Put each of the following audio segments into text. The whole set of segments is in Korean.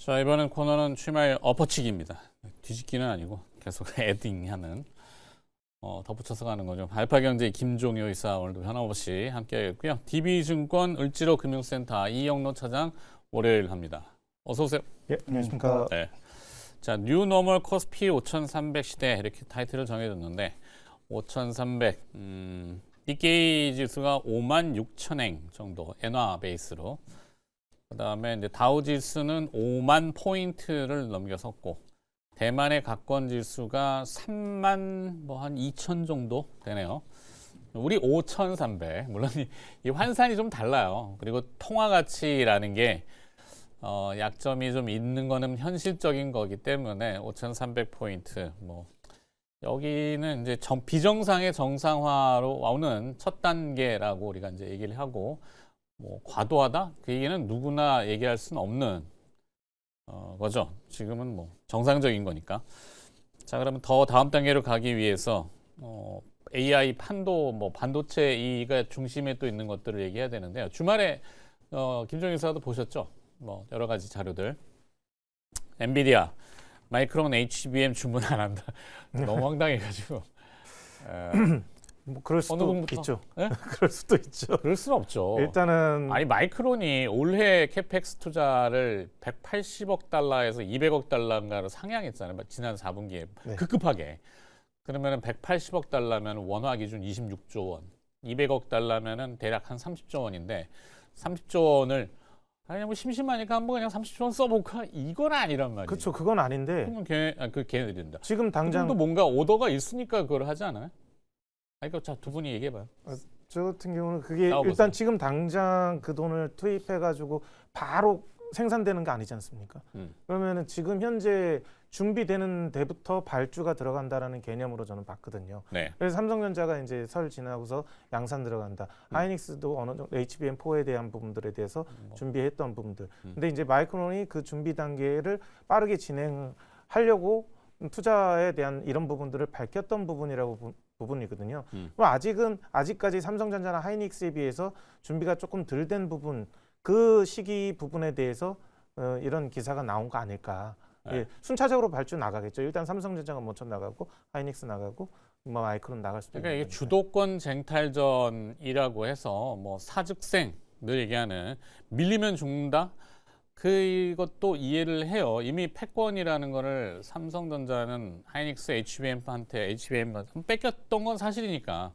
자, 이번엔 코너는 취마의 엎어치기입니다. 뒤집기는 아니고 계속 애딩하는 덧붙여서 가는 거죠. 알파경제 김종효 이사 오늘도 변함없이 함께하겠고요. DB증권 을지로 금융센터 이영로 차장 월요일 합니다. 어서 오세요. 예, 안녕하십니까. 네. 자, 뉴노멀 코스피 5,300 시대 이렇게 타이틀을 정해줬는데 5,300 니케이 지수가 56,000행 정도 엔화 베이스로 그다음에 이제 다우 지수는 5만 포인트를 넘겨섰고 대만의 각권 지수가 3만 뭐 한 2천 정도 되네요. 우리 5,300. 물론 이 환산이 좀 달라요. 그리고 통화 가치라는 게 약점이 좀 있는 거는 현실적인 거기 때문에 5,300 포인트 뭐 여기는 이제 비정상의 정상화로 오는 첫 단계라고 우리가 이제 얘기를 하고 뭐 과도하다? 그 얘기는 누구나 얘기할 수는 없는 거죠. 지금은 뭐 정상적인 거니까. 자, 그러면 더 다음 단계로 가기 위해서 AI 판도 뭐 반도체가 중심에 또 있는 것들을 얘기해야 되는데요. 주말에 김종인 이사도 보셨죠? 뭐 여러 가지 자료들. 엔비디아 마이크론 HBM 주문 안 한다. 너무 황당해가지고. 뭐 그럴 수도 있죠. 네? 그럴 수도 있죠. 그럴 수는 없죠. 일단은 아니 마이크론이 올해 캐펙스 투자를 180억 달러에서 200억 달러인가로 상향했잖아요. 지난 4분기에 네. 급급하게. 그러면은 180억 달러면 원화 기준 26조 원, 200억 달러면은 대략 한 30조 원인데 30조 원을 아니 뭐 심심하니까 한번 그냥 30조 원 써볼까? 이건 아니란 말이에요. 그렇죠. 그건 아닌데 그러면 걔네들이 된다. 지금 당장 또 뭔가 오더가 있으니까 그걸 하지 않아요? 아니, 자, 두 분이 얘기해봐요. 저 같은 경우는 그게 나와보세요. 일단 지금 당장 그 돈을 투입해가지고 바로 생산되는 게 아니지 않습니까? 그러면은 지금 현재 준비되는 데부터 발주가 들어간다라는 개념으로 저는 봤거든요. 네. 그래서 삼성전자가 이제 설 지나고서 양산 들어간다. 하이닉스도 어느 정도 HBM4에 대한 부분들에 대해서 준비했던 부분들. 근데 이제 마이크론이 그 준비 단계를 빠르게 진행하려고 투자에 대한 이런 부분들을 밝혔던 부분이거든요. 그럼 아직까지 삼성전자나 하이닉스에 비해서 준비가 조금 덜 된 부분, 그 시기 부분에 대해서 이런 기사가 나온 거 아닐까. 네. 예, 순차적으로 발주 나가겠죠. 일단 삼성전자가 먼저 나가고 하이닉스 나가고 뭐 마이크론 나갈 수도 그러니까 이게 있는 주도권 쟁탈전이라고 해서 뭐 사즉생 늘 얘기하는 밀리면 죽는다. 그것도 이해를 해요. 이미 패권이라는 거를 삼성전자는 하이닉스 HBM한테 HBM 뺏겼던 건 사실이니까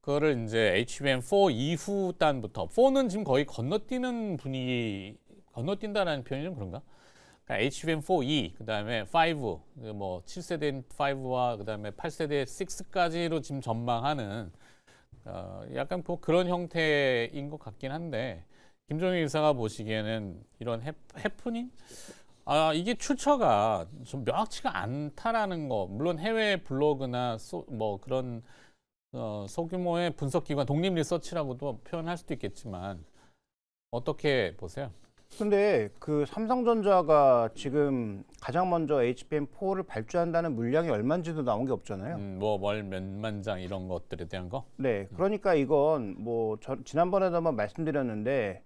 그거를 이제 HBM4 이후 단부터 4는 지금 거의 건너뛰는 분위기 건너뛴다라는 표현이 좀 그런가? 그러니까 HBM4E 그다음에 5 뭐 7세대 5와 그다음에 8세대 6까지로 지금 전망하는 약간 뭐 그런 형태인 것 같긴 한데 김종인 이사가 보시기에는 이런 해프닝? 이게 출처가 좀 명확치가 않다라는 거. 물론 해외 블로그나 뭐 그런 소규모의 분석기관, 독립리서치라고도 표현할 수도 있겠지만 어떻게 보세요? 근데 그 삼성전자가 지금 가장 먼저 HBM4를 발주한다는 물량이 얼마인지도 나온 게 없잖아요. 뭐 몇만 장 이런 것들에 대한 거? 네, 그러니까 이건 뭐 지난번에도 한번 말씀드렸는데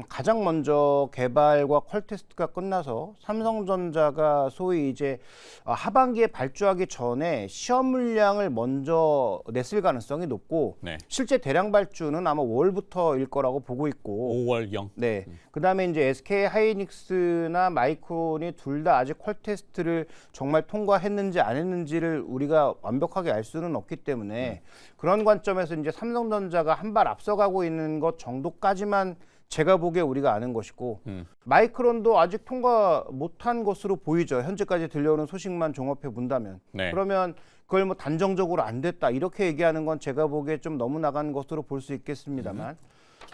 가장 먼저 개발과 퀄 테스트가 끝나서 삼성전자가 소위 이제 하반기에 발주하기 전에 시험 물량을 먼저 냈을 가능성이 높고 네. 실제 대량 발주는 아마 5월부터일 거라고 보고 있고 5월경. 네. 그다음에 이제 SK 하이닉스나 마이크론이 둘 다 아직 퀄 테스트를 정말 통과했는지 안 했는지를 우리가 완벽하게 알 수는 없기 때문에 그런 관점에서 이제 삼성전자가 한 발 앞서가고 있는 것 정도까지만 제가 보기에 우리가 아는 것이고 마이크론도 아직 통과 못한 것으로 보이죠. 현재까지 들려오는 소식만 종합해 본다면. 네. 그러면 그걸 뭐 단정적으로 안 됐다 이렇게 얘기하는 건 제가 보기에 좀 너무 나간 것으로 볼 수 있겠습니다만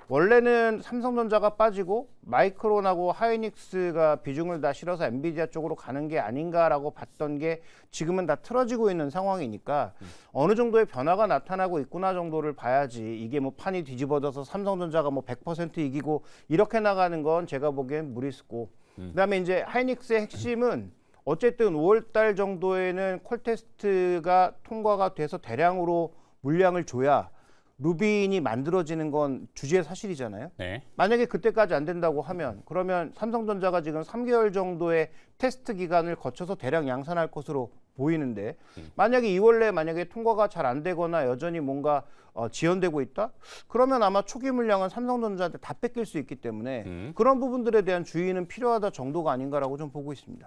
원래는 삼성전자가 빠지고 마이크론하고 하이닉스가 비중을 다 실어서 엔비디아 쪽으로 가는 게 아닌가라고 봤던 게 지금은 다 틀어지고 있는 상황이니까 어느 정도의 변화가 나타나고 있구나 정도를 봐야지 이게 뭐 판이 뒤집어져서 삼성전자가 뭐 100% 이기고 이렇게 나가는 건 제가 보기엔 무리수고 그다음에 이제 하이닉스의 핵심은 어쨌든 5월 달 정도에는 퀄 테스트가 통과가 돼서 대량으로 물량을 줘야 루빈이 만들어지는 건 주지의 사실이잖아요. 네. 만약에 그때까지 안 된다고 하면 그러면 삼성전자가 지금 3개월 정도의 테스트 기간을 거쳐서 대량 양산할 것으로 보이는데 만약에 2월 내에 만약에 통과가 잘 안 되거나 여전히 뭔가 지연되고 있다? 그러면 아마 초기 물량은 삼성전자한테 다 뺏길 수 있기 때문에 그런 부분들에 대한 주의는 필요하다 정도가 아닌가라고 좀 보고 있습니다.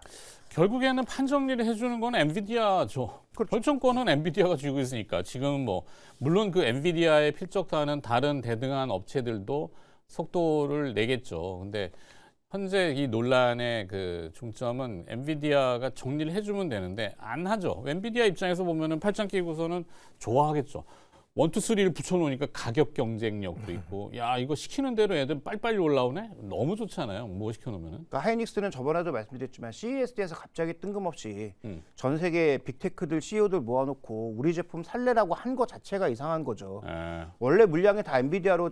결국에는 판정리를 해주는 건 엔비디아죠. 결정권은 엔비디아가 쥐고 있으니까 지금 뭐 물론 그 엔비디아에 필적하는 다른 대등한 업체들도 속도를 내겠죠. 근데 현재 이 논란의 그 중점은 엔비디아가 정리를 해주면 되는데 안 하죠. 엔비디아 입장에서 보면은 팔짱 끼고서는 좋아하겠죠. 1, 2, 3를 붙여놓으니까 가격 경쟁력도 있고, 야 이거 시키는 대로 애들 빨리빨리 올라오네. 너무 좋잖아요. 뭐 시켜놓으면은. 그러니까 하이닉스는 저번에도 말씀드렸지만 CES에서 갑자기 뜬금없이 전 세계 빅테크들 CEO들 모아놓고 우리 제품 살래라고 한 거 자체가 이상한 거죠. 에, 원래 물량이 다 엔비디아로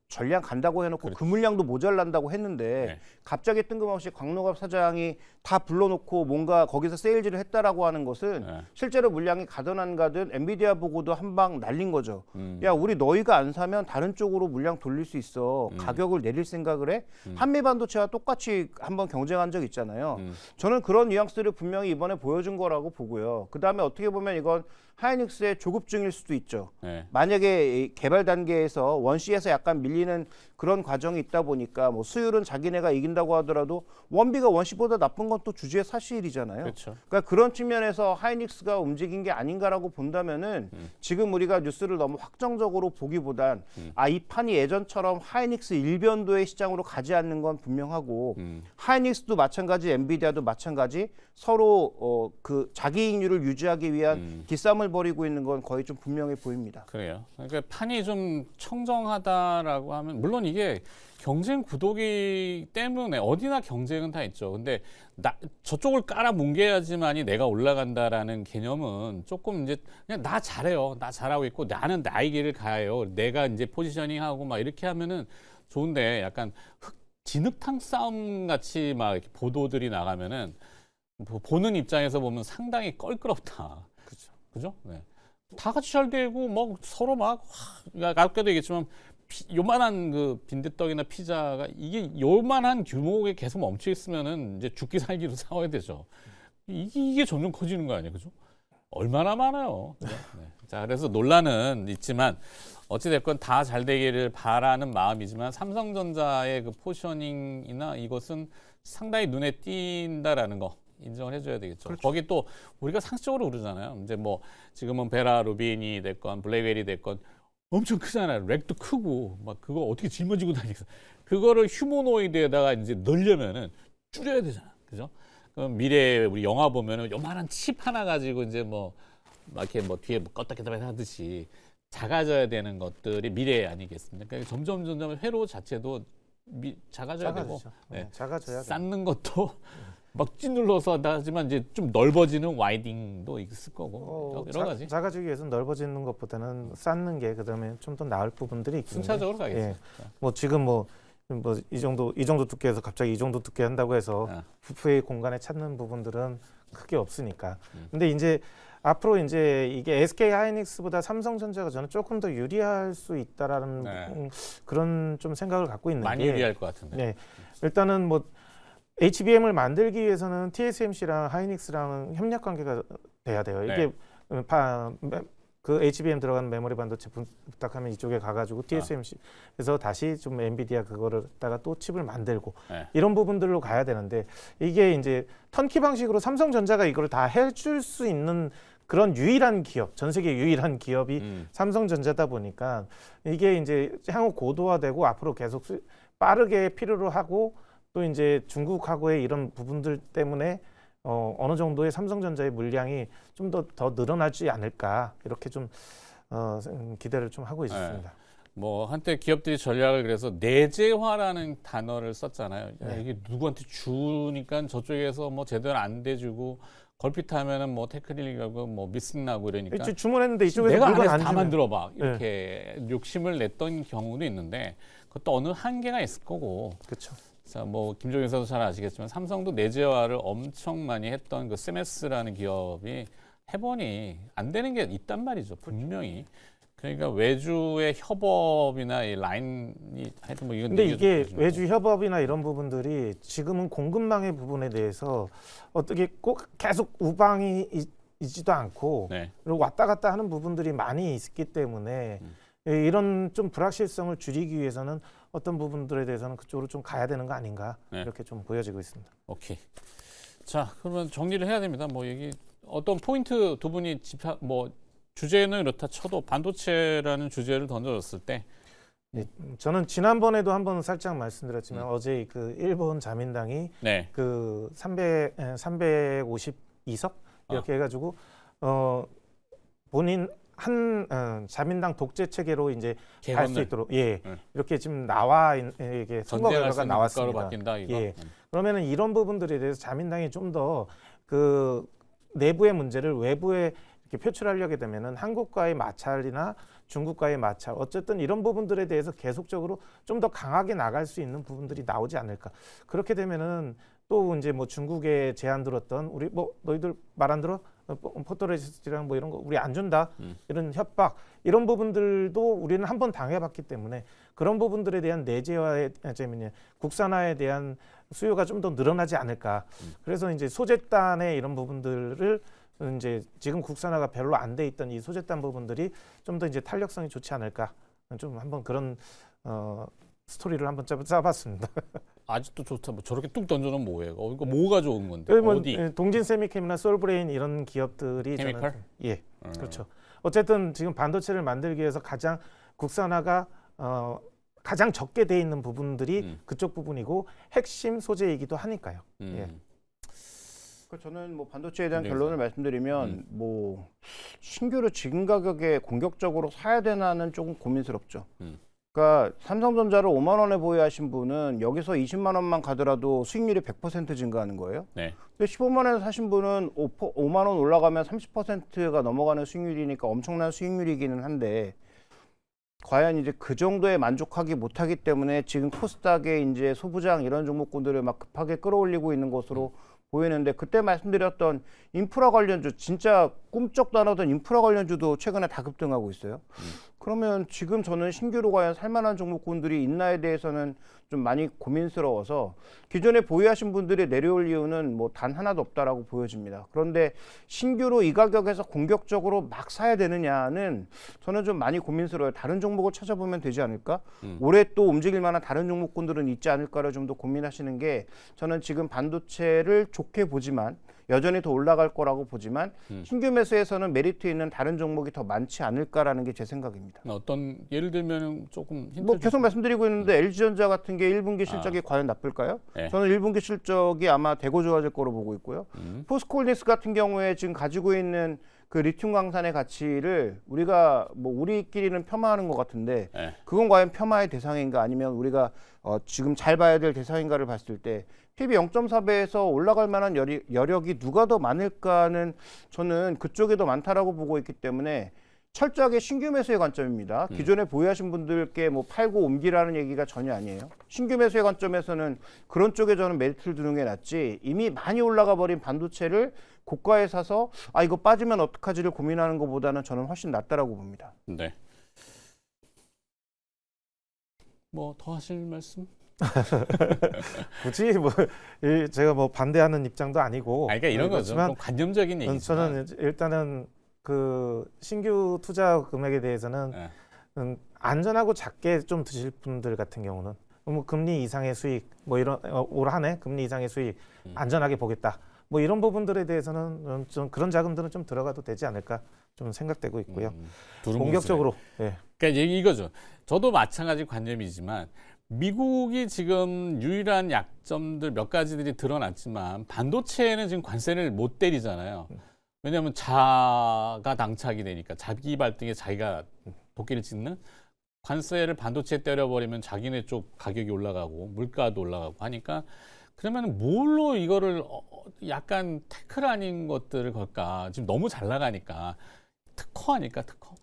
전량 간다고 해놓고 그렇죠. 그 물량도 모자란다고 했는데 네. 갑자기 뜬금없이 광노갑 사장이 다 불러놓고 뭔가 거기서 세일즈를 했다라고 하는 것은 네. 실제로 물량이 가든 안 가든 엔비디아 보고도 한 방 날린 거죠. 야 우리 너희가 안 사면 다른 쪽으로 물량 돌릴 수 있어. 가격을 내릴 생각을 해. 한미반도체와 똑같이 한번 경쟁한 적 있잖아요. 저는 그런 뉘앙스를 분명히 이번에 보여준 거라고 보고요. 그다음에 어떻게 보면 이건 하이닉스의 조급증일 수도 있죠. 네. 만약에 이 개발 단계에서 원C에서 약간 밀리는 그런 과정이 있다 보니까 뭐 수율은 자기네가 이긴다고 하더라도 원비가 원C보다 나쁜 건 또 주주의 사실이잖아요. 그렇죠. 그러니까 그런 측면에서 하이닉스가 움직인 게 아닌가라고 본다면은 지금 우리가 뉴스를 너무 확정적으로 보기보단 이 판이 예전처럼 하이닉스 일변도의 시장으로 가지 않는 건 분명하고 하이닉스도 마찬가지, 엔비디아도 마찬가지 서로 그 자기 이익률을 유지하기 위한 기싸움을 벌이고 있는 건 거의 좀 분명해 보입니다. 그래요. 그러니까 판이 좀 청정하다라고 하면 물론 이게 경쟁 구도기 때문에 어디나 경쟁은 다 있죠. 근데 저쪽을 깔아 뭉개야지만이 내가 올라간다라는 개념은 조금 이제 그냥 나 잘해요. 나 잘하고 있고 나는 나의 길을 가요. 내가 이제 포지셔닝하고 막 이렇게 하면은 좋은데 약간 진흙탕 싸움 같이 막 이렇게 보도들이 나가면은 보는 입장에서 보면 상당히 껄끄럽다. 그렇죠. 그죠? 네. 다 같이 잘 되고 뭐 서로 막 아까도 얘기했지만 요만한 그 빈대떡이나 피자가 이게 요만한 규모에 계속 멈춰 있으면은 이제 죽기 살기로 싸워야 되죠. 이게 점점 커지는 거 아니에요, 그죠? 얼마나 많아요. 그죠? 네. 자, 그래서 논란은 있지만 어찌 됐건 다 잘 되기를 바라는 마음이지만 삼성전자의 그 포지셔닝이나 이것은 상당히 눈에 띈다라는 거. 인정을 해줘야 되겠죠. 그렇죠. 거기 또 우리가 상식적으로 그러잖아요. 이제 뭐 지금은 베라 루빈이 됐건 블랙웰이 됐건 엄청 크잖아요. 렉도 크고 막 그거 어떻게 짊어지고 다니겠어. 그거를 휴머노이드에다가 이제 넣으려면은 줄여야 되잖아. 그죠? 그럼 미래에 우리 영화 보면은 요만한 칩 하나 가지고 이제 뭐 막 이렇게 뭐 뒤에 뭐 껐다 켰다 하듯이 작아져야 되는 것들이 미래 아니겠습니까? 그러니까 점점 회로 자체도 작아져야 되고 네, 작아져야 돼요. 쌓는 것도 막 찌눌러서 하지만 이제 좀 넓어지는 와이딩도 있을 거고 여러 가지 작아지기 위해서는 넓어지는 것보다는 쌓는 게 그다음에 좀 더 나을 부분들이 있거든요. 순차적으로 가겠죠. 예. 뭐 지금 뭐 이 정도 두께에서 갑자기 이 정도 두께 한다고 해서 부프의 공간에 찾는 부분들은 크게 없으니까. 근데 이제 앞으로 이제 이게 SK 하이닉스보다 삼성전자가 저는 조금 더 유리할 수 있다라는 그런 좀 생각을 갖고 있는 많이 게 유리할 것 같은데. 네. 일단은 뭐 HBM을 만들기 위해서는 TSMC랑 하이닉스랑 협력 관계가 돼야 돼요. 이게 그 HBM 들어가는 메모리 반도체 부탁하면 이쪽에 가가지고 TSMC에서 다시 좀 엔비디아 그거를 갖다가 또 칩을 만들고 이런 부분들로 가야 되는데 이게 이제 턴키 방식으로 삼성전자가 이걸 다 해줄 수 있는 그런 유일한 기업, 전 세계 유일한 기업이 삼성전자다 보니까 이게 이제 향후 고도화되고 앞으로 계속 빠르게 필요로 하고 또 이제 중국하고의 이런 부분들 때문에 어느 정도의 삼성전자의 물량이 좀 더 늘어나지 않을까 이렇게 좀 기대를 좀 하고 있습니다. 뭐 한때 기업들이 전략을 그래서 내재화라는 단어를 썼잖아요. 야, 이게 누구한테 주니까 저쪽에서 뭐 제대로 안 대주고 걸핏하면은 뭐 태클리가고 뭐 미싱 나고 이러니까 주문했는데 이쪽에서 내가 물건 안에서 안 다 주면. 만들어봐 이렇게 욕심을 냈던 경우도 있는데 그것도 어느 한계가 있을 거고. 그렇죠. 자, 뭐 김종인 의사도 잘 아시겠지만 삼성도 내재화를 엄청 많이 했던 그 세메스라는 기업이 해보니 안 되는 게 있단 말이죠. 분명히. 그러니까 외주의 협업이나 이 라인이 하여튼 뭐 이건 근데 얘기가 이게 좀 외주 협업이나 이런 부분들이 지금은 공급망의 부분에 대해서 어떻게 꼭 계속 우방이 있지도 않고 네. 그리고 왔다 갔다 하는 부분들이 많이 있기 때문에 이런 좀 불확실성을 줄이기 위해서는 어떤 부분들에 대해서는 그쪽으로 좀 가야 되는 거 아닌가 네. 이렇게 좀 보여지고 있습니다. 오케이. 자, 그러면 정리를 해야 됩니다. 뭐 얘기 어떤 포인트 두 분이 뭐 주제는 이렇다 쳐도 반도체라는 주제를 던져줬을 때 저는 지난번에도 한번 살짝 말씀드렸지만 어제 그 일본 자민당이 네. 그 352석 이렇게 해가지고 본인 한 자민당 독재 체계로 이제 갈 수 개헌을 있도록 네. 이렇게 지금 나와 이게 선거 전쟁할 결과가 수 있는 국가로 나왔습니다. 바뀐다 이거. 예. 그러면은 이런 부분들에 대해서 자민당이 좀 더 그 내부의 문제를 외부에 이렇게 표출하려게 되면은 한국과의 마찰이나 중국과의 마찰 어쨌든 이런 부분들에 대해서 계속적으로 좀 더 강하게 나갈 수 있는 부분들이 나오지 않을까. 그렇게 되면은 또 이제 뭐 중국에 제안 들었던 우리 뭐 너희들 말 안 들어? 포토레지스트랑 뭐 이런 거 우리 안 준다. 이런 협박 이런 부분들도 우리는 한번 당해봤기 때문에 그런 부분들에 대한 내재화의 국산화에 대한 수요가 좀 더 늘어나지 않을까. 그래서 이제 소재단의 이런 부분들을 이제 지금 국산화가 별로 안 돼 있던 이 소재단 부분들이 좀 더 이제 탄력성이 좋지 않을까. 좀 한번 그런 스토리를 한번 짜봤습니다. 아직도 좋다. 뭐 저렇게 뚝 던져놓으면 뭐예요? 이거 뭐가 좋은 건데? 여기 뭐 어디? 동진 세미캠이나 솔브레인 이런 기업들이 케미컬? 저는 그렇죠. 어쨌든 지금 반도체를 만들기 위해서 가장 국산화가 가장 적게 돼 있는 부분들이 그쪽 부분이고 핵심 소재이기도 하니까요. 예. 저는 뭐 반도체에 대한 네, 결론을 말씀드리면 뭐 신규로 지금 가격에 공격적으로 사야 되나는 조금 고민스럽죠. 그러니까 삼성전자를 5만 원에 보유하신 분은 여기서 20만 원만 가더라도 수익률이 100% 증가하는 거예요. 네. 근데 15만 원에 사신 분은 5만 원 올라가면 30%가 넘어가는 수익률이니까 엄청난 수익률이기는 한데 과연 이제 그 정도에 만족하기 못하기 때문에 지금 코스닥에 이제 소부장 이런 종목군들을 막 급하게 끌어올리고 있는 것으로 보이는데 그때 말씀드렸던 인프라 관련주 진짜 꿈쩍도 안 하던 인프라 관련주도 최근에 다 급등하고 있어요. 그러면 지금 저는 신규로 과연 살만한 종목군들이 있나에 대해서는 좀 많이 고민스러워서 기존에 보유하신 분들이 내려올 이유는 뭐 단 하나도 없다라고 보여집니다. 그런데 신규로 이 가격에서 공격적으로 막 사야 되느냐는 저는 좀 많이 고민스러워요. 다른 종목을 찾아보면 되지 않을까? 올해 또 움직일 만한 다른 종목군들은 있지 않을까를 좀 더 고민하시는 게 저는 지금 반도체를 좋게 보지만 여전히 더 올라갈 거라고 보지만 신규 매수에서는 메리트 있는 다른 종목이 더 많지 않을까라는 게 제 생각입니다. 어떤 예를 들면 조금 힌트 뭐 계속 말씀드리고 있는데 LG전자 같은 게 1분기 실적이 과연 나쁠까요? 네. 저는 1분기 실적이 아마 대거 좋아질 거로 보고 있고요. 포스코홀딩스 같은 경우에 지금 가지고 있는 그 리튬 광산의 가치를 우리가 뭐 우리끼리는 폄하하는 것 같은데 네. 그건 과연 폄하의 대상인가 아니면 우리가 지금 잘 봐야 될 대상인가를 봤을 때 PB 0.4배에서 올라갈 만한 여력이 누가 더 많을까는 저는 그쪽이 더 많다라고 보고 있기 때문에 철저하게 신규 매수의 관점입니다. 기존에 보유하신 분들께 뭐 팔고 옮기라는 얘기가 전혀 아니에요. 신규 매수의 관점에서는 그런 쪽에 저는 메리트를 두는 게 낫지 이미 많이 올라가 버린 반도체를 고가에 사서 이거 빠지면 어떡하지를 고민하는 것보다는 저는 훨씬 낫다라고 봅니다. 네. 뭐 더 하실 말씀? 굳이 뭐 제가 뭐 반대하는 입장도 아니고 그러니까 이런 거죠. 좀 관념적인 얘기지만 저는 일단은 그 신규 투자 금액에 대해서는 네. 안전하고 작게 좀 드실 분들 같은 경우는 뭐 금리 이상의 수익 뭐 이런 올 한 해 금리 이상의 수익 안전하게 보겠다. 뭐 이런 부분들에 대해서는 좀 그런 자금들은 좀 들어가도 되지 않을까 좀 생각되고 있고요. 공격적으로. 예. 그러니까 이거죠. 저도 마찬가지 관념이지만 미국이 지금 유일한 약점들 몇 가지들이 드러났지만 반도체에는 지금 관세를 못 때리잖아요. 왜냐하면 자가 당착이 되니까 자기 발등에 자기가 도끼를 찍는 관세를 반도체에 때려버리면 자기네 쪽 가격이 올라가고 물가도 올라가고 하니까 그러면 뭘로 이거를 약간 태클 아닌 것들을 걸까? 지금 너무 잘 나가니까 특허 아닐까 특허?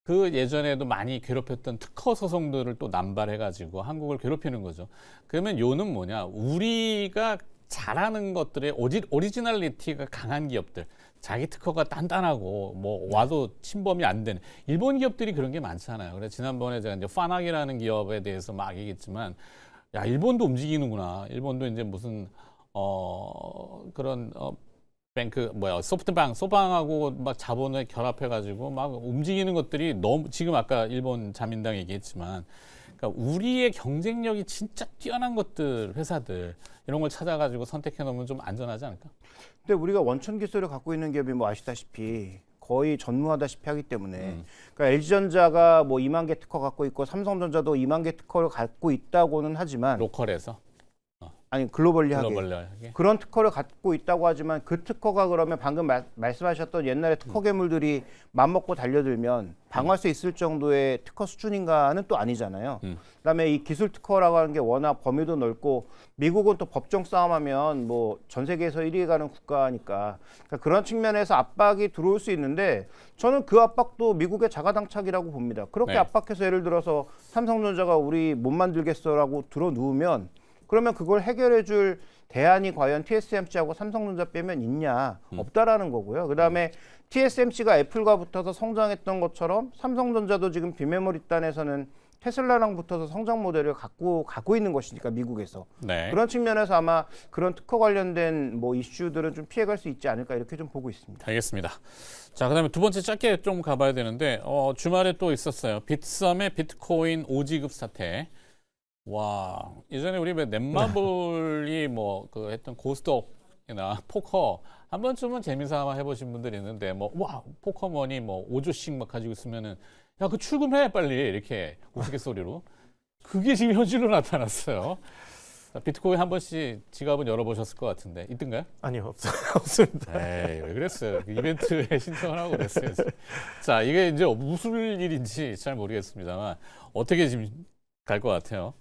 그 예전에도 많이 괴롭혔던 특허 소송들을 또 남발해가지고 한국을 괴롭히는 거죠. 그러면 요는 뭐냐? 우리가 잘하는 것들의 오리지널리티가 강한 기업들, 자기 특허가 단단하고 뭐 와도 침범이 안 되는 일본 기업들이 그런 게 많잖아요. 그래서 지난번에 제가 이제 파낙이라는 기업에 대해서 막 얘기했지만 야 일본도 움직이는구나. 일본도 이제 무슨 그런 뱅크 소프트방하고 막 자본을 결합해가지고 막 움직이는 것들이 너무 지금 아까 일본 자민당 얘기했지만. 그러니까 우리의 경쟁력이 진짜 뛰어난 것들 회사들 이런 걸 찾아가지고 선택해 놓으면 좀 안전하지 않을까? 근데 우리가 원천 기술을 갖고 있는 기업이 뭐 아시다시피 거의 전무하다시피 하기 때문에 그러니까 LG전자가 뭐 2만 개 특허 갖고 있고 삼성전자도 2만 개 특허를 갖고 있다고는 하지만 로컬에서 아니 글로벌리하게 글로벌하게 그런 특허를 갖고 있다고 하지만 그 특허가 그러면 방금 말씀하셨던 옛날에 특허 괴물들이 맘먹고 달려들면 방어할 수 있을 정도의 특허 수준인가는 또 아니잖아요. 그다음에 이 기술 특허라고 하는 게 워낙 범위도 넓고 미국은 또 법정 싸움하면 뭐 전 세계에서 1위 가는 국가니까 그러니까 그런 측면에서 압박이 들어올 수 있는데 저는 그 압박도 미국의 자가당착이라고 봅니다. 그렇게 네. 압박해서 예를 들어서 삼성전자가 우리 못 만들겠어라고 들어 누우면 그러면 그걸 해결해 줄 대안이 과연 TSMC하고 삼성전자 빼면 있냐? 없다라는 거고요. 그다음에 TSMC가 애플과 붙어서 성장했던 것처럼 삼성전자도 지금 비메모리 단에서는 테슬라랑 붙어서 성장 모델을 갖고 가고 있는 것이니까 미국에서. 네. 그런 측면에서 아마 그런 특허 관련된 뭐 이슈들은 좀 피해갈 수 있지 않을까 이렇게 좀 보고 있습니다. 알겠습니다. 자, 그다음에 두 번째 짧게 좀 가봐야 되는데 주말에 또 있었어요. 빗썸의 비트코인 오지급 사태. 와, 예전에 우리 왜 넷마블이 뭐 그 했던 고스톱이나 포커 한 번쯤은 재미삼아 해보신 분들이 있는데 뭐 와 포커머니 뭐 5조씩 막 가지고 있으면은 야 그 출금해 빨리 이렇게 우스갯소리로 그게 지금 현실로 나타났어요. 자, 비트코인 한 번씩 지갑은 열어보셨을 것 같은데 있던가요? 아니요, 없습니다. 에이 왜 그랬어요? 그 이벤트에 신청을 하고 그랬어요. 자 이게 이제 무슨 일인지 잘 모르겠습니다만 어떻게 지금 갈 것 같아요?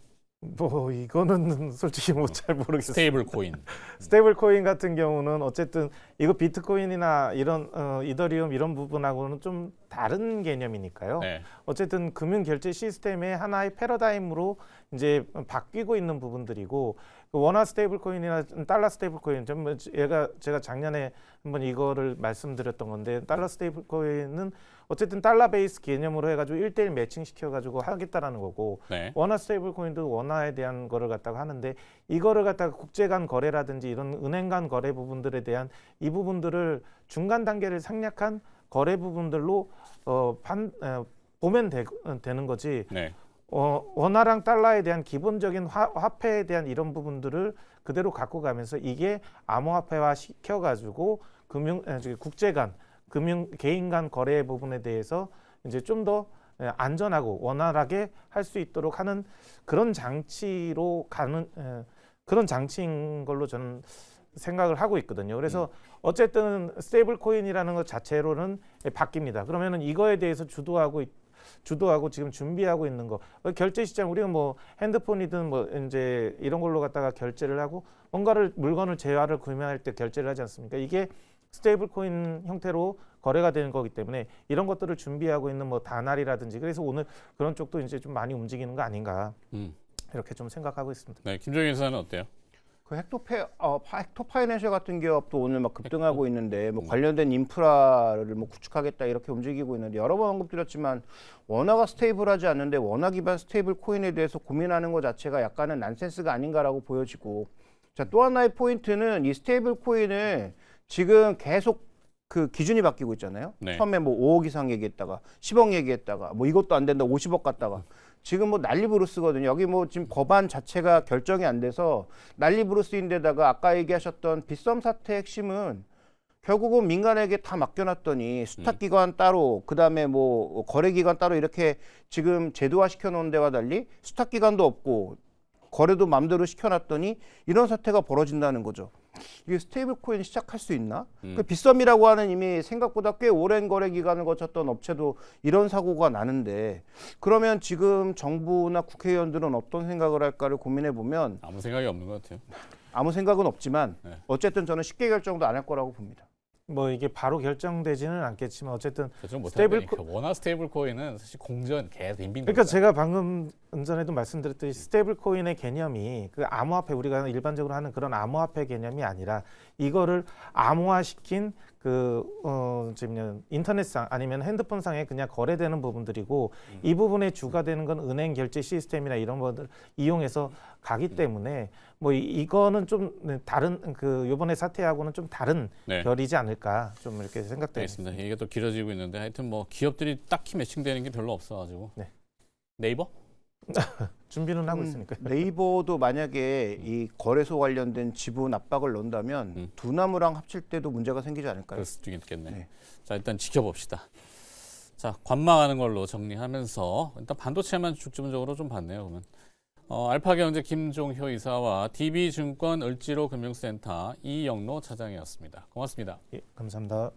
뭐 이거는 솔직히 뭐 잘 모르겠어요. 스테이블 코인. 스테이블 코인 같은 경우는 어쨌든 이거 비트코인이나 이런 이더리움 이런 부분하고는 좀 다른 개념이니까요. 네. 어쨌든 금융 결제 시스템의 하나의 패러다임으로 이제 바뀌고 있는 부분들이고 원화 스테이블 코인이나 달러 스테이블 코인 좀 제가 작년에 한번 이거를 말씀드렸던 건데 달러 스테이블 코인은 어쨌든 달러 베이스 개념으로 해가지고 1대1 매칭 시켜가지고 하겠다라는 거고 네. 원화 스테이블 코인도 원화에 대한 거를 갖다가 하는데 이거를 갖다가 국제 간 거래라든지 이런 은행 간 거래 부분들에 대한 이 부분들을 중간 단계를 생략한 거래 부분들로 보면 되는 거지. 네. 원화랑 달러에 대한 기본적인 화폐에 대한 이런 부분들을 그대로 갖고 가면서 이게 암호화폐화 시켜가지고 국제 간 금융 개인 간 거래 부분에 대해서 이제 좀 더 안전하고 원활하게 할 수 있도록 하는 그런 장치로 가는 그런 장치인 걸로 저는 생각을 하고 있거든요. 그래서 어쨌든 스테이블 코인이라는 것 자체로는 바뀝니다. 그러면은 이거에 대해서 주도하고 지금 준비하고 있는 거 결제 시장 우리가 뭐 핸드폰이든 뭐 이제 이런 걸로 갖다가 결제를 하고 뭔가를 물건을 재화를 구매할 때 결제를 하지 않습니까? 이게 스테이블 코인 형태로 거래가 되는 거기 때문에 이런 것들을 준비하고 있는 뭐 다날이라든지 그래서 오늘 그런 쪽도 이제 좀 많이 움직이는 거 아닌가 이렇게 좀 생각하고 있습니다. 네, 김종인 사는 어때요? 그 헥토파이낸셜 같은 기업도 오늘 막 급등하고 있는데 뭐 관련된 인프라를 뭐 구축하겠다 이렇게 움직이고 있는데 여러 번 언급드렸지만 원화가 스테이블하지 않는데 원화 기반 스테이블 코인에 대해서 고민하는 것 자체가 약간은 난센스가 아닌가라고 보여지고 자, 또 하나의 포인트는 이 스테이블 코인을 지금 계속 그 기준이 바뀌고 있잖아요. 네. 처음에 뭐 5억 이상 얘기했다가 10억 얘기했다가 뭐 이것도 안 된다 50억 갔다가 지금 뭐 난리 부르스거든요. 여기 뭐 지금 법안 자체가 결정이 안 돼서 난리 부르스인데다가 아까 얘기하셨던 빗썸 사태 핵심은 결국은 민간에게 다 맡겨놨더니 수탁기관 따로 그다음에 뭐 거래기관 따로 이렇게 지금 제도화 시켜놓은 데와 달리 수탁기관도 없고 거래도 맘대로 시켜놨더니 이런 사태가 벌어진다는 거죠. 이게 스테이블 코인 시작할 수 있나? 그 빗썸이라고 하는 이미 생각보다 꽤 오랜 거래 기간을 거쳤던 업체도 이런 사고가 나는데 그러면 지금 정부나 국회의원들은 어떤 생각을 할까를 고민해 보면 아무 생각이 없는 것 같아요. 아무 생각은 없지만 네. 어쨌든 저는 쉽게 결정도 안 할 거라고 봅니다. 뭐 이게 바로 결정되지는 않겠지만 어쨌든 결정 스테이블 못하니까 원화 스테이블 코인은 사실 공전 계속 빈빈. 그러니까 제가 방금 전에도 말씀드렸듯이 스테이블 코인의 개념이 그 암호화폐 우리가 일반적으로 하는 그런 암호화폐 개념이 아니라 이거를 암호화시킨 지금 인터넷상 아니면 핸드폰상에 그냥 거래되는 부분들이고 이 부분에 주가 되는 건 은행 결제 시스템이나 이런 것들 이용해서 가기 때문에 뭐 이거는 좀 다른 요번에 사태하고는 좀 다른 네. 결이지 않을까 좀 이렇게 생각됩니다. 알겠습니다. 이게 또 길어지고 있는데 하여튼 뭐 기업들이 딱히 매칭되는 게 별로 없어가지고 네. 네이버? 준비는 하고 있으니까요. 네이버도 만약에 이 거래소 관련된 지분 압박을 넣는다면 두나무랑 합칠 때도 문제가 생기지 않을까요? 그럴 수도 있겠네. 네. 자 일단 지켜봅시다. 자 관망하는 걸로 정리하면서 일단 반도체만 중점적으로 좀 봤네요. 그러면 알파경제 김종효 이사와 DB증권 을지로 금융센터 이영로 차장이었습니다. 고맙습니다. 예, 감사합니다.